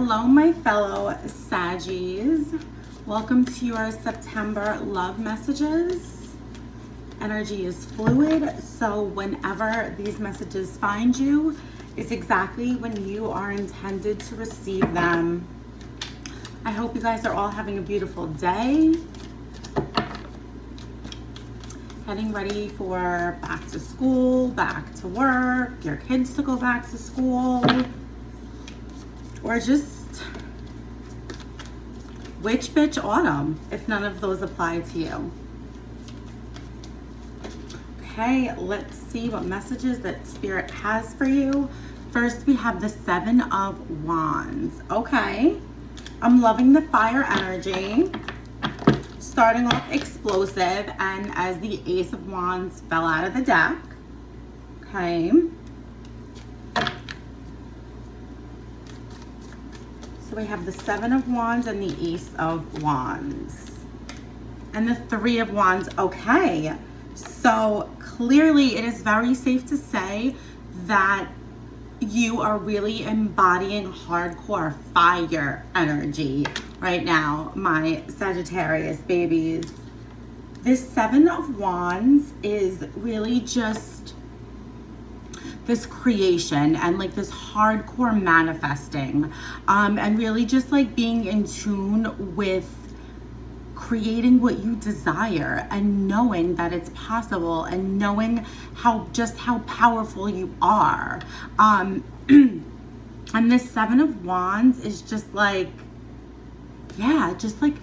Hello, my fellow Saggies. Welcome to your September love messages. Energy is fluid, so whenever these messages find you, it's exactly when you are intended to receive them. I hope you guys are all having a beautiful day. Getting ready for back to school, back to work, your kids to go back to school, or just witch bitch autumn, if none of those apply to you. Okay, let's see what messages that Spirit has for you. First, we have the Seven of Wands. Okay, I'm loving the fire energy. Starting off explosive, and as the Ace of Wands fell out of the deck. Okay. So we have the Seven of Wands and the Ace of Wands. And the Three of Wands. Okay. So clearly it is very safe to say that you are really embodying hardcore fire energy right now, my Sagittarius babies. This Seven of Wands is really just this creation and like this hardcore manifesting, and really just like being in tune with creating what you desire and knowing that it's possible and knowing how powerful you are. And this Seven of Wands is just like, yeah, just like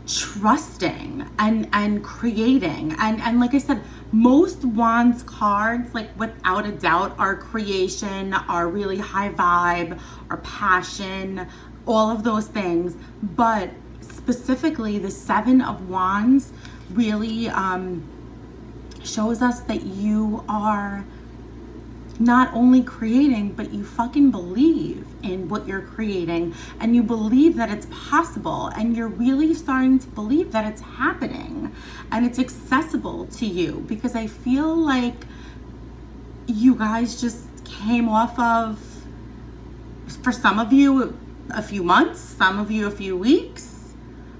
trusting and creating. And like I said, most Wands cards, like without a doubt, are creation, are really high vibe, are passion, all of those things. But specifically, the Seven of Wands really shows us that you are not only creating, but you fucking believe in what you're creating, and you believe that it's possible, and you're really starting to believe that it's happening and it's accessible to you, because I feel like you guys just came off of, for some of you, a few months, some of you a few weeks.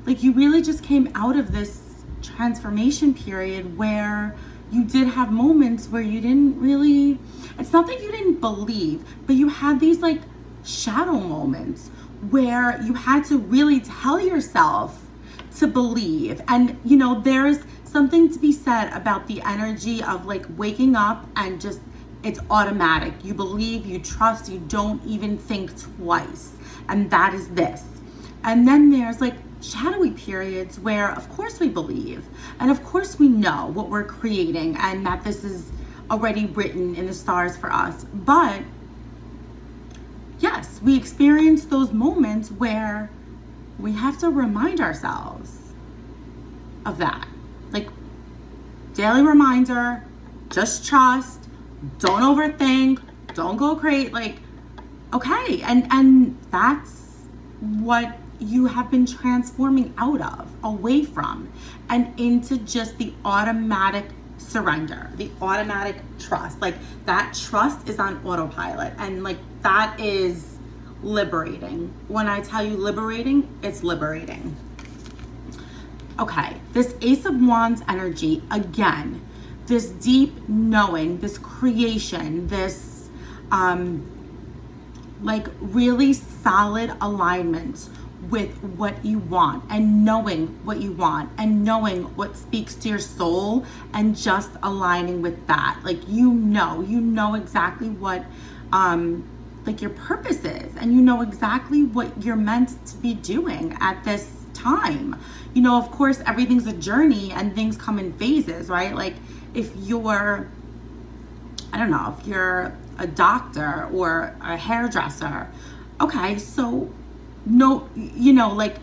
Like, you really just came out of this transformation period where you did have moments where you didn't really, it's not that you didn't believe, but you had these like shadow moments where you had to really tell yourself to believe. And you know, there's something to be said about the energy of like waking up and just, it's automatic. You believe, you trust, you don't even think twice. And that is this. And then there's like shadowy periods where of course we believe, and of course we know what we're creating and that this is already written in the stars for us. But yes, we experience those moments where we have to remind ourselves of that. Like, daily reminder, just trust, don't overthink, don't go crazy. Like, okay, and that's what you have been transforming out of, away from, and into just the automatic surrender, the automatic trust. Like, that trust is on autopilot, and like that is liberating. When I tell you liberating, it's liberating. Okay, this Ace of Wands energy, again, this deep knowing, this creation, this like really solid alignment with what you want, and knowing what you want, and knowing what speaks to your soul, and just aligning with that. Like, you know exactly what like your purpose is, and you know exactly what you're meant to be doing at this time. You know, of course, everything's a journey and things come in phases, right? Like, if you're, I don't know, if you're a doctor or a hairdresser, okay, so no, you know, like,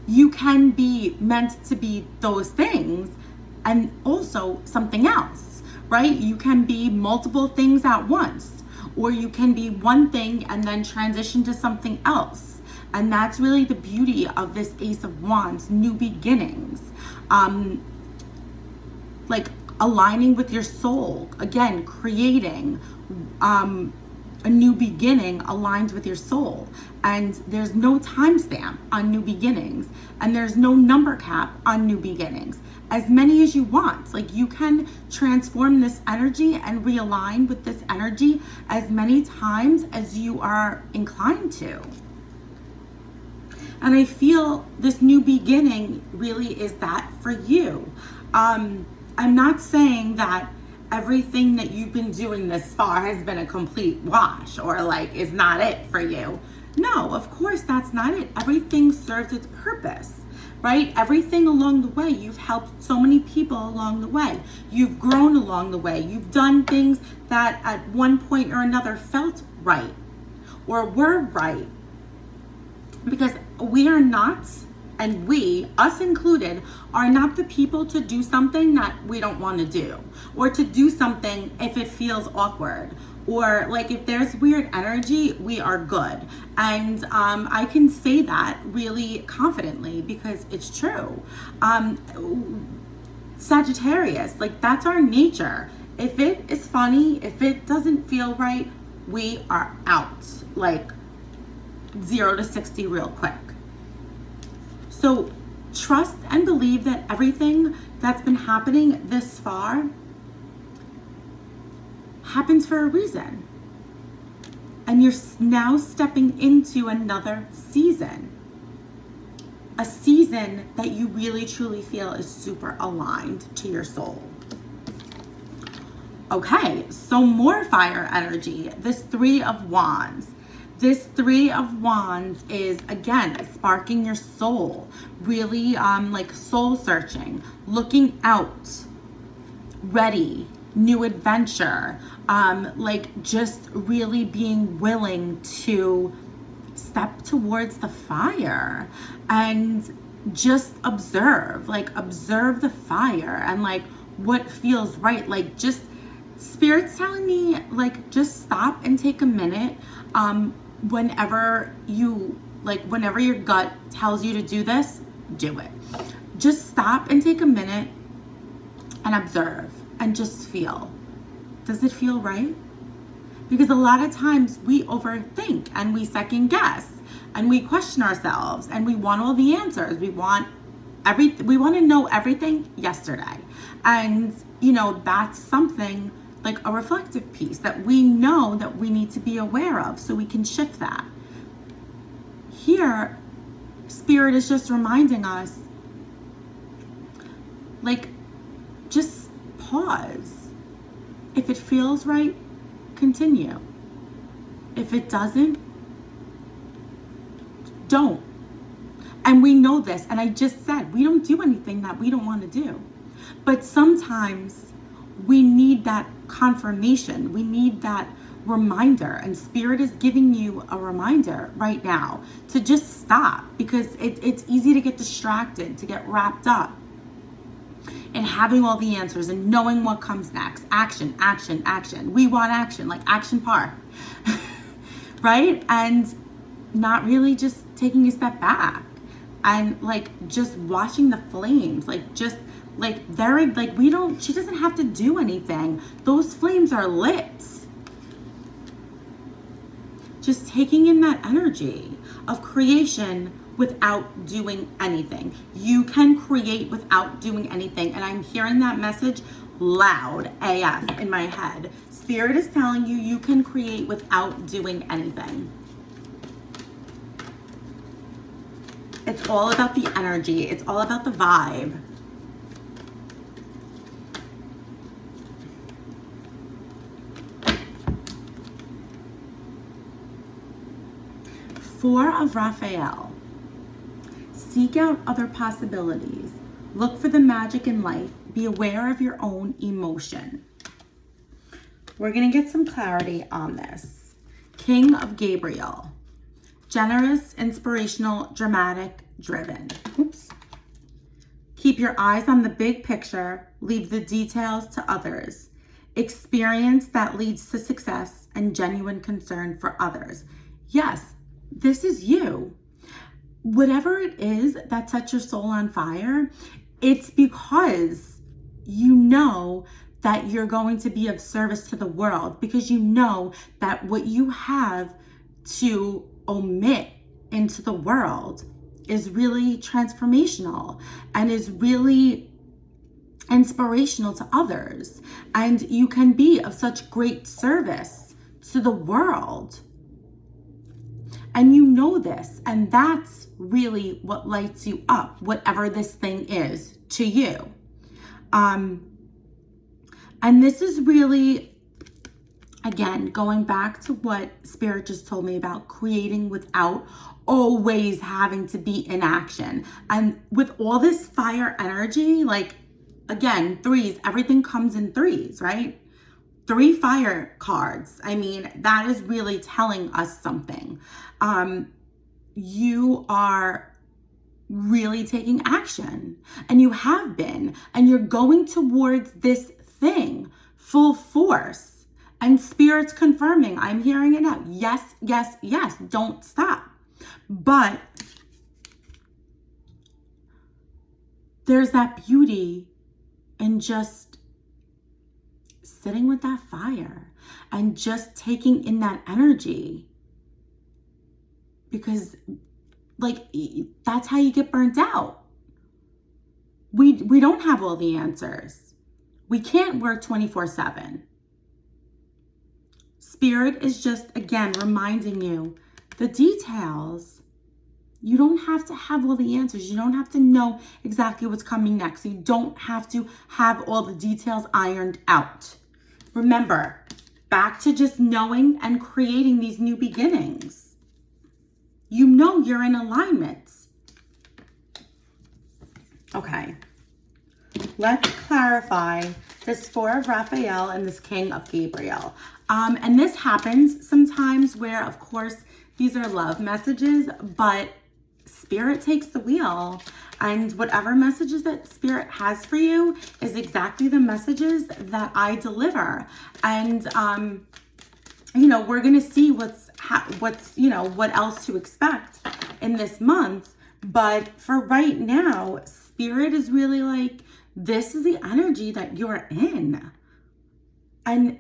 you can be meant to be those things and also something else, right? You can be multiple things at once, or you can be one thing and then transition to something else. And that's really the beauty of this Ace of Wands, new beginnings. Like, aligning with your soul, again, creating, a new beginning aligns with your soul. And there's no timestamp on new beginnings. And there's no number cap on new beginnings. As many as you want. Like, you can transform this energy and realign with this energy as many times as you are inclined to. And I feel this new beginning really is that for you. I'm not saying that everything that you've been doing this far has been a complete wash or like is not it for you. No, of course that's not it. Everything serves its purpose, right? Everything along the way. You've helped so many people along the way. You've grown along the way. You've done things that at one point or another felt right or were right. Because we are not, and we, us included, are not the people to do something that we don't want to do, or to do something if it feels awkward, or like if there's weird energy, we are good. And I can say that really confidently because it's true. Sagittarius, like that's our nature. If it is funny, if it doesn't feel right, we are out. Like 0 to 60 real quick. So trust and believe that everything that's been happening this far happens for a reason. And you're now stepping into another season. A season that you really truly feel is super aligned to your soul. Okay, so more fire energy. This 3 of Wands. This 3 of Wands is, again, sparking your soul. Really like soul searching, looking out, ready, new adventure. Like just really being willing to step towards the fire and just observe, like observe the fire and like what feels right. Like just Spirit's telling me like just stop and take a minute. Whenever your gut tells you to do this, do it. Just stop and take a minute and observe and just feel. Does it feel right? Because a lot of times we overthink and we second guess and we question ourselves and we want all the answers. We want to know everything yesterday. And that's something like a reflective piece that we know that we need to be aware of so we can shift that. Here, Spirit is just reminding us, like, just pause. If it feels right, continue. If it doesn't, don't. And we know this, and I just said, we don't do anything that we don't want to do. But sometimes we need that confirmation. We need that reminder. And Spirit is giving you a reminder right now to just stop, because it's easy to get distracted, to get wrapped up in having all the answers and knowing what comes next. Action, action, action. We want action, like Action Park, right? And not really just taking a step back and like just watching the flames, like just like they're like, she doesn't have to do anything. Those flames are lit. Just taking in that energy of creation without doing anything. You can create without doing anything. And I'm hearing that message loud AF in my head. Spirit is telling you you can create without doing anything. It's all about the energy. It's all about the vibe. Four of Raphael. Seek out other possibilities. Look for the magic in life. Be aware of your own emotion. We're going to get some clarity on this. King of Gabriel. Generous, inspirational, dramatic, driven. Oops. Keep your eyes on the big picture. Leave the details to others. Experience that leads to success and genuine concern for others. Yes, this is you. Whatever it is that sets your soul on fire, it's because you know that you're going to be of service to the world, because you know that what you have to omit into the world is really transformational and is really inspirational to others. And you can be of such great service to the world. And you know this, and that's really what lights you up, whatever this thing is to you. And this is really, again, going back to what Spirit just told me about creating without always having to be in action. And with all this fire energy, like, again, threes, everything comes in threes, right? 3 fire cards. I mean, that is really telling us something. You are really taking action, and you have been, and you're going towards this thing full force. And Spirit's confirming, I'm hearing it now. Yes, yes, yes, don't stop. But there's that beauty in just sitting with that fire and just taking in that energy, because like, that's how you get burnt out. We don't have all the answers. We can't work 24/7. Spirit is just, again, reminding you the details. You don't have to have all the answers. You don't have to know exactly what's coming next. You don't have to have all the details ironed out. Remember, back to just knowing and creating these new beginnings. You know you're in alignment. Okay. Let's clarify this 4 of Raphael and this King of Gabriel. And this happens sometimes where, of course, these are love messages, but Spirit takes the wheel, and whatever messages that Spirit has for you is exactly the messages that I deliver. And, you know, we're going to see what's, you know, what else to expect in this month. But for right now, Spirit is really like, this is the energy that you're in. And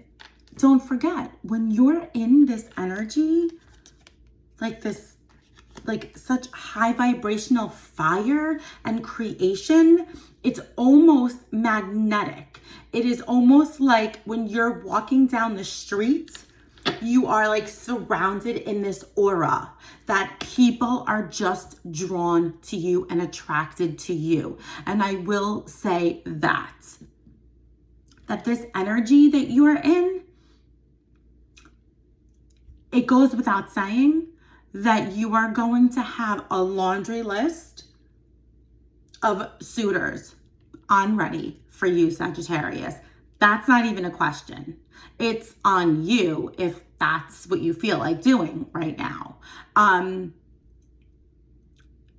don't forget, when you're in this energy, like this, like such high vibrational fire and creation, it's almost magnetic. It is almost like when you're walking down the street, you are like surrounded in this aura that people are just drawn to you and attracted to you. And I will say that this energy that you are in, it goes without saying that you are going to have a laundry list of suitors on ready for you, Sagittarius. That's not even a question. It's on you if that's what you feel like doing right now.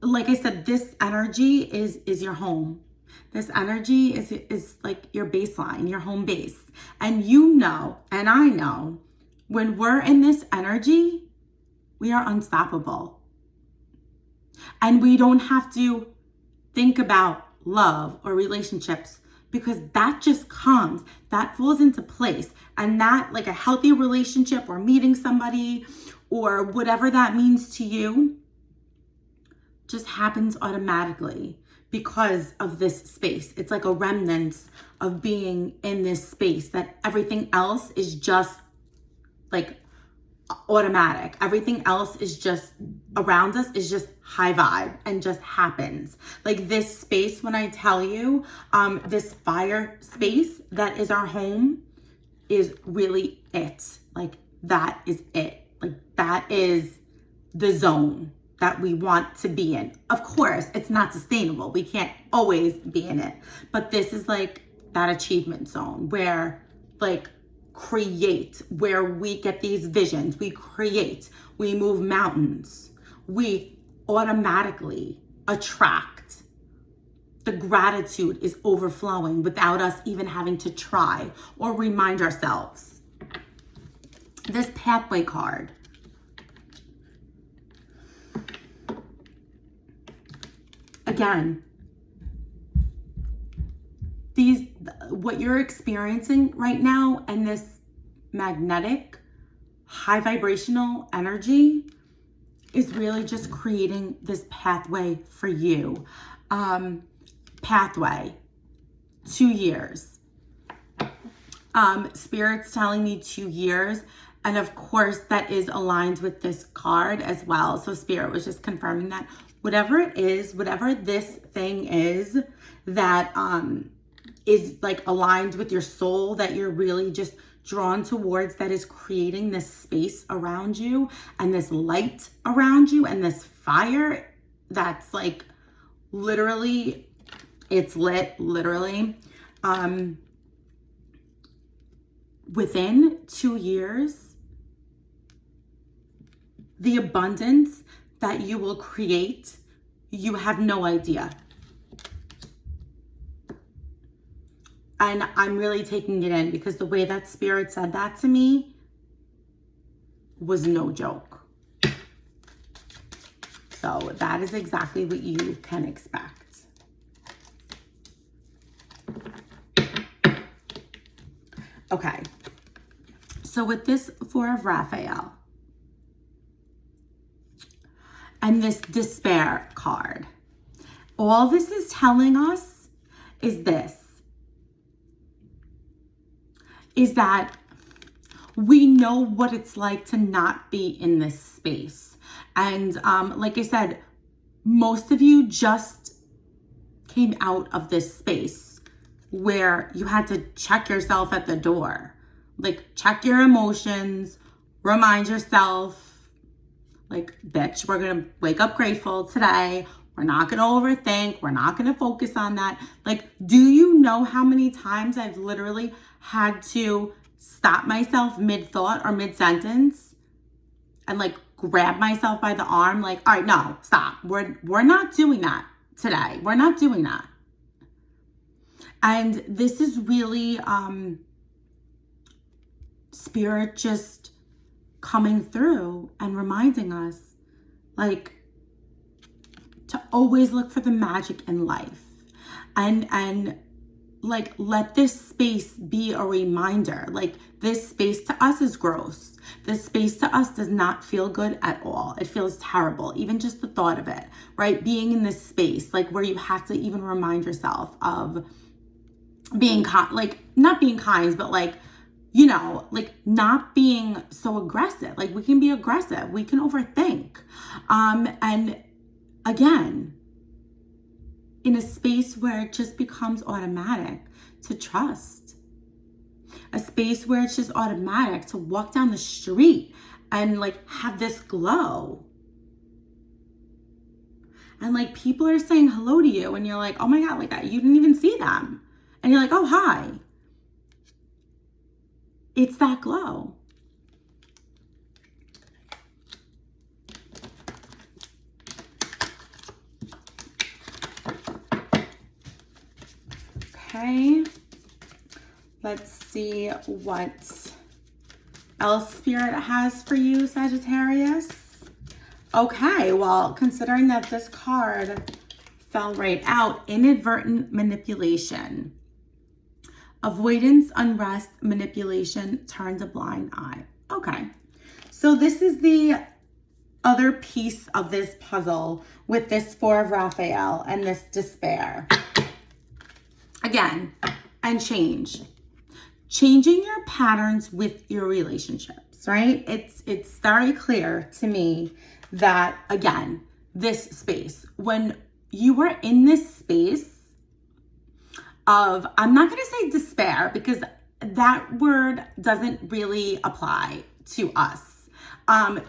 Like I said, this energy is your home. This energy is like your baseline, your home base. And you know, and I know, when we're in this energy, we are unstoppable. And we don't have to think about love or relationships, because that just comes, that falls into place. And that, like a healthy relationship or meeting somebody or whatever that means to you, just happens automatically because of this space. It's like a remnant of being in this space, that everything else is just like automatic. Everything else is just around us is just high vibe and just happens. Like this space, when I tell you, this fire space that is our home is really it. Like that is it. Like that is the zone that we want to be in. Of course, it's not sustainable. We can't always be in it. But this is like that achievement zone where like create, where we get these visions, we create, we move mountains, we automatically attract. The gratitude is overflowing without us even having to try or remind ourselves. This pathway card. Again, these, what you're experiencing right now and this magnetic, high vibrational energy is really just creating this pathway for you. Pathway, 2 years. Spirit's telling me 2 years. And of course, that is aligned with this card as well. So Spirit was just confirming that whatever it is, whatever this thing is that is like aligned with your soul, that you're really just drawn towards, that is creating this space around you and this light around you and this fire that's like literally, it's lit, literally. Within 2 years, the abundance that you will create, you have no idea. And I'm really taking it in because the way that Spirit said that to me was no joke. So that is exactly what you can expect. Okay. So with this Four of Raphael and this Despair card, all this is telling us is this, is that we know what it's like to not be in this space. And like I said, most of you just came out of this space where you had to check yourself at the door. Like, check your emotions, remind yourself, like, bitch, we're gonna wake up grateful today. We're not gonna overthink. We're not gonna focus on that. Like, do you know how many times I've literally had to stop myself mid-thought or mid-sentence and like grab myself by the arm, like, all right, no, stop. We're not doing that today. We're not doing that. And this is really Spirit just coming through and reminding us, like, to always look for the magic in life, and like, let this space be a reminder. Like, this space to us is gross. This space to us does not feel good at all. It feels terrible, even just the thought of it, right? Being in this space, like, where you have to even remind yourself of being like, not being kind, but like, you know, like, not being so aggressive. Like, we can be aggressive. We can overthink. And again, in a space where it just becomes automatic to trust. A space where it's just automatic to walk down the street and like have this glow. And like, people are saying hello to you and you're like, oh my God, like, you didn't even see them. And you're like, oh, hi. It's that glow. Okay, let's see what else Spirit has for you, Sagittarius. Okay, well, considering that this card fell right out, inadvertent manipulation. Avoidance, unrest, manipulation, turned a blind eye. Okay, so this is the other piece of this puzzle with this Four of Raphael and this Despair. Again, and changing your patterns with your relationships, right? It's very clear to me that, again, this space, when you were in this space of, I'm not going to say despair because that word doesn't really apply to us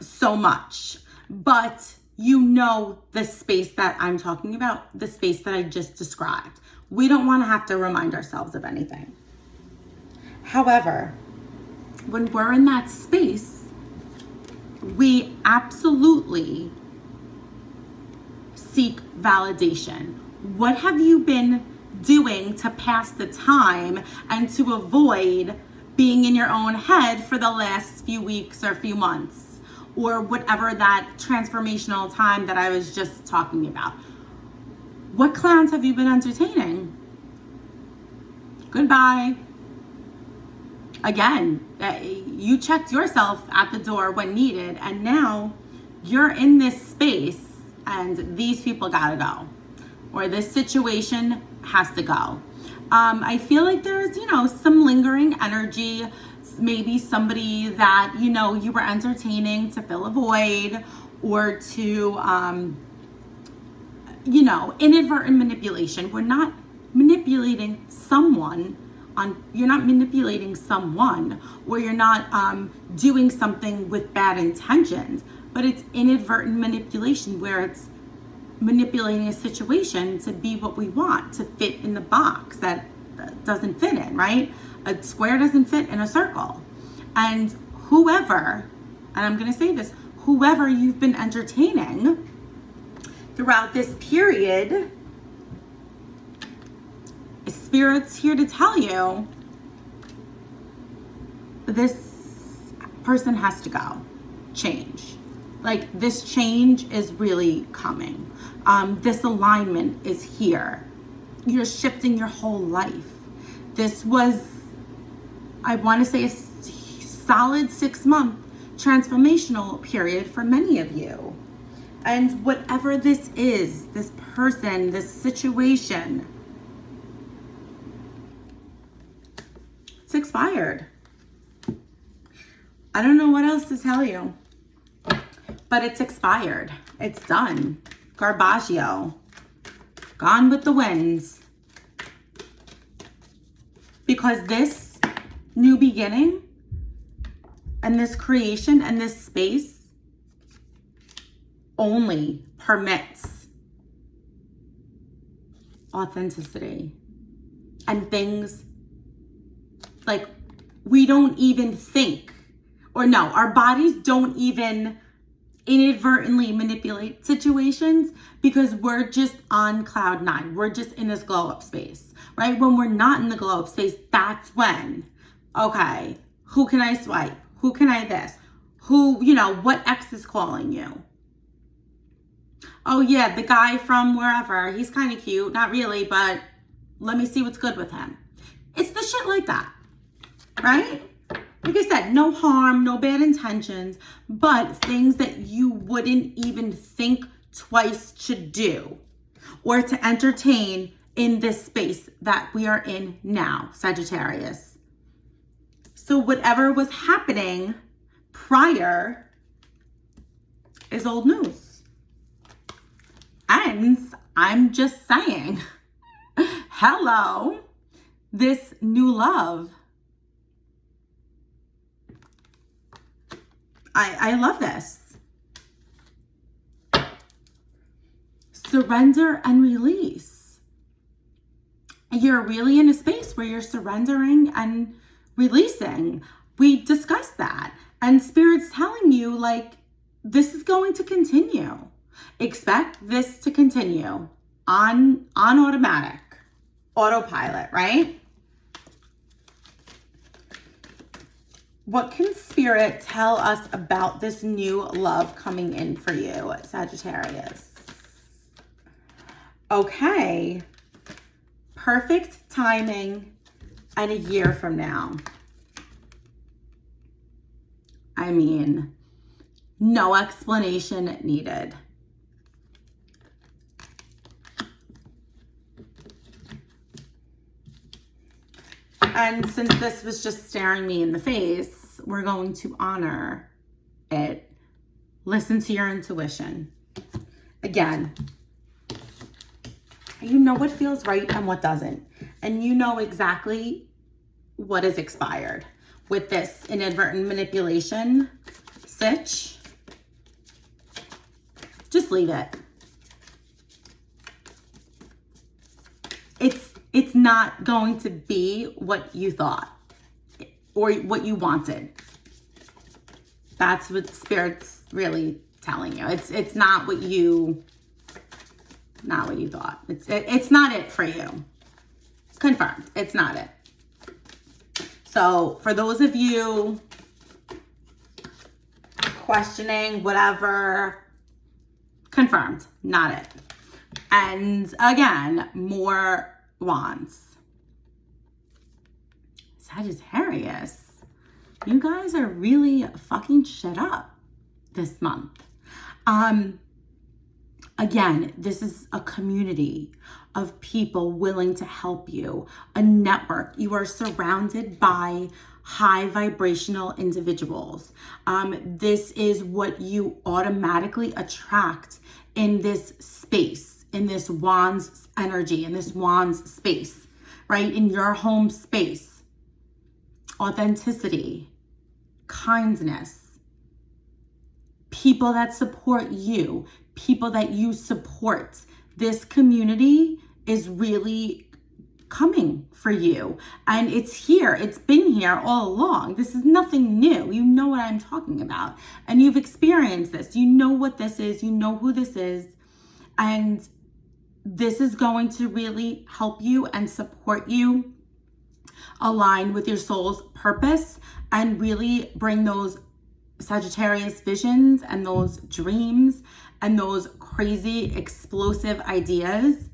so much, but you know the space that I'm talking about, the space that I just described. We don't want to have to remind ourselves of anything. However, when we're in that space, we absolutely seek validation. What have you been doing to pass the time and to avoid being in your own head for the last few weeks or few months, or whatever that transformational time that I was just talking about? What clowns have you been entertaining? Goodbye. Again, you checked yourself at the door when needed, and now you're in this space and these people gotta go, or this situation has to go. I feel like there's, some lingering energy, maybe somebody that, you were entertaining to fill a void, or to, inadvertent manipulation. We're not manipulating someone you're not manipulating someone, or you're not doing something with bad intentions, but it's inadvertent manipulation, where it's manipulating a situation to be what we want, to fit in the box that doesn't fit in, right? A square doesn't fit in a circle. And whoever, and I'm going to say this, whoever you've been entertaining throughout this period, Spirit's here to tell you this person has to go. Change. Like, this change is really coming. This alignment is here. You're shifting your whole life. This was, I want to say, a solid 6-month transformational period for many of you. And whatever this is, this person, this situation, it's expired. I don't know what else to tell you, but it's expired. It's done. Garbaggio. Gone with the winds. Because this new beginning and this creation and this space only permits authenticity and things like we don't even think, or no, our bodies don't even inadvertently manipulate situations, because we're just on cloud 9. We're just in this glow up space, right? When we're not in the glow up space, that's when, okay, who can I swipe? Who can I this? Who, what ex is calling you? Oh yeah, the guy from wherever, he's kind of cute. Not really, but let me see what's good with him. It's the shit like that, right? Like I said, no harm, no bad intentions, but things that you wouldn't even think twice to do or to entertain in this space that we are in now, Sagittarius. So whatever was happening prior is old news. And I'm just saying, hello, this new love. I love this. Surrender and release. You're really in a space where you're surrendering and releasing. We discussed that. And Spirit's telling you, like, this is going to continue. Expect this to continue on automatic, autopilot, right? What can Spirit tell us about this new love coming in for you, Sagittarius? Okay. Perfect timing and a year from now. I mean, no explanation needed. And since this was just staring me in the face, we're going to honor it. Listen to your intuition. Again, you know what feels right and what doesn't. And you know exactly what is expired with this inadvertent manipulation sitch. Just leave it. It's not going to be what you thought or what you wanted. That's what Spirit's really telling you. It's not what you thought. It's not it for you. Confirmed. It's not it. So for those of you questioning whatever, confirmed, not it. And again, more wands. Sagittarius, you guys are really fucking shit up this month. Again, this is a community of people willing to help you, a network. You are surrounded by high vibrational individuals. This is what you automatically attract in this space, in this Wands energy, in this Wands space, right? In your home space. Authenticity, kindness, people that support you, people that you support. This community is really coming for you, and it's here. It's been here all along. This is nothing new. You know what I'm talking about, and you've experienced this. You know what this is. You know who this is, and this is going to really help you and support you align with your soul's purpose and really bring those Sagittarius visions and those dreams and those crazy explosive ideas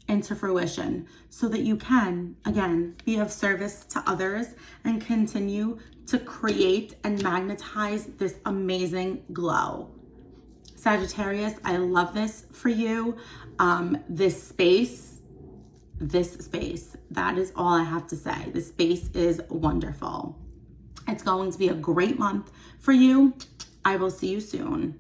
into fruition so that you can, again, be of service to others and continue to create and magnetize this amazing glow. Sagittarius, I love this for you. This space, that is all I have to say. This space is wonderful. It's going to be a great month for you. I will see you soon.